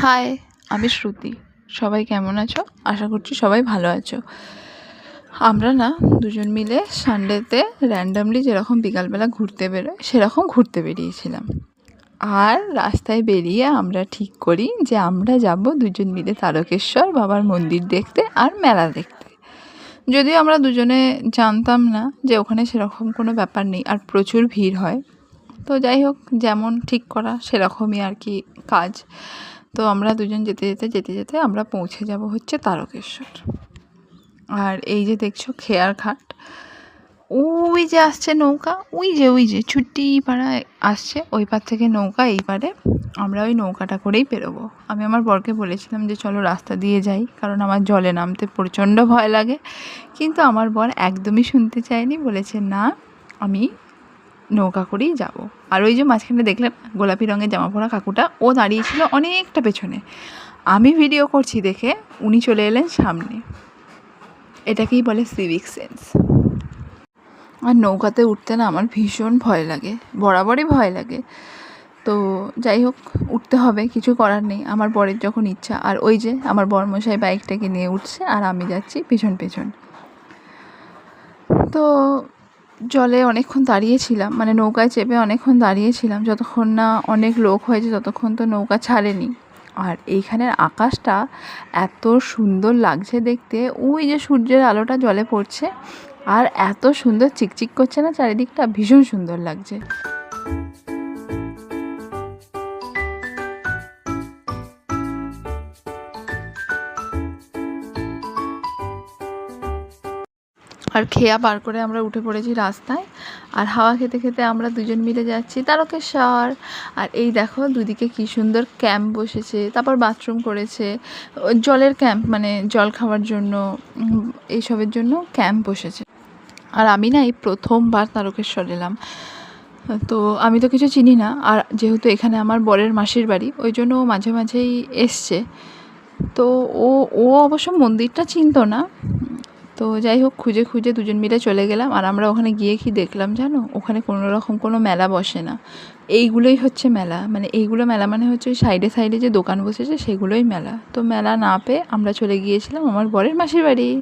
High, আমি শ্রুতি। সবাই কেমন আছো? আশা করছি সবাই ভালো আছো। আমরা না দুজন মিলে সানডেতে র্যান্ডামলি যেরকম বিকালবেলা ঘুরতে বেরোয় সেরকম ঘুরতে বেরিয়েছিলাম। আর রাস্তায় বেরিয়ে আমরা ঠিক করি যে আমরা যাব দুজন মিলে তারকেশ্বর বাবার মন্দির দেখতে আর মেলা দেখতে। যদিও আমরা দুজনে জানতাম না যে ওখানে সেরকম কোনো ব্যাপার নেই আর প্রচুর ভিড় হয়। তো যাই হোক, যেমন ঠিক করা সেরকমই আর কি কাজ। তো আমরা দুজন যেতে যেতে আমরা পৌঁছে যাব হচ্ছে তারকেশ্বর। আর এই যে দেখছো খেয়ার ঘাট, ওই যে আসছে নৌকা, ওই যে ছুটি পাড়ায় আসছে, ওই পার থেকে নৌকা এই পারে। আমরা ওই নৌকাটা করেই পেরোবো। আমি আমার বরকে বলেছিলাম যে চলো রাস্তা দিয়ে যাই, কারণ আমার জলে নামতে প্রচণ্ড ভয় লাগে। কিন্তু আমার বর একদমই শুনতে চায়নি, বলেছে না আমি নৌকা করেই যাব। আর ওই যে মাঝখানে দেখলেন গোলাপি রঙের জামা পরা কাকুটা, ও দাঁড়িয়েছিল অনেকটা পেছনে। আমি ভিডিও করছি দেখে উনি চলে এলেন সামনে। এটাকেই বলে সিভিক সেন্স। আর নৌকাতে উঠতে না আমার ভীষণ ভয় লাগে, বরাবরই ভয় লাগে। তো যাই হোক, উঠতে হবে, কিছু করার নেই। আমার বরের যখন ইচ্ছা। আর ওই যে আমার বরমশাই বাইকটাকে নিয়ে উঠছে আর আমি যাচ্ছি পেছন পেছন। তো জলে অনেকক্ষণ দাঁড়িয়েছিলাম, মানে নৌকায় চেপে অনেকক্ষণ দাঁড়িয়েছিলাম, যতক্ষণ না অনেক লোক হয়েছে ততক্ষণ তো নৌকা ছাড়েনি। আর এইখানের আকাশটা এত সুন্দর লাগছে দেখতে, ওই যে সূর্যের আলোটা জলে পড়ছে আর এত সুন্দর চিকচিক করছে না চারিদিকটা, ভীষণ সুন্দর লাগছে। আর খেয়া পার করে আমরা উঠে পড়েছি রাস্তায়। আর হাওয়া খেতে খেতে আমরা দুজন মিলে যাচ্ছি তারকেশ্বর। আর এই দেখো দুদিকে কী সুন্দর ক্যাম্প বসেছে, তারপর বাথরুম করেছে, জলের ক্যাম্প, মানে জল খাওয়ার জন্য, এইসবের জন্য ক্যাম্প বসেছে। আর আমি না এই প্রথমবার তারকেশ্বর এলাম, তো আমি তো কিছু চিনি না। আর যেহেতু এখানে আমার বরের মাসির বাড়ি, ওই জন্য ও মাঝে মাঝেই এসছে। তো ও অবশ্য মন্দিরটা চিনতো না। তো যাই হোক, খুঁজে খুঁজে দুজন মিলে চলে গেলাম। আর আমরা ওখানে গিয়ে কি দেখলাম জানো, ওখানে কোনো রকম কোনো মেলা বসে না। এইগুলোই হচ্ছে মেলা, মানে এইগুলো মেলা মানে হচ্ছে ওই সাইডে সাইডে যে দোকান বসেছে সেগুলোই মেলা। তো মেলা না পেয়ে আমরা চলে গিয়েছিলাম আমার বরের মাসির বাড়ি।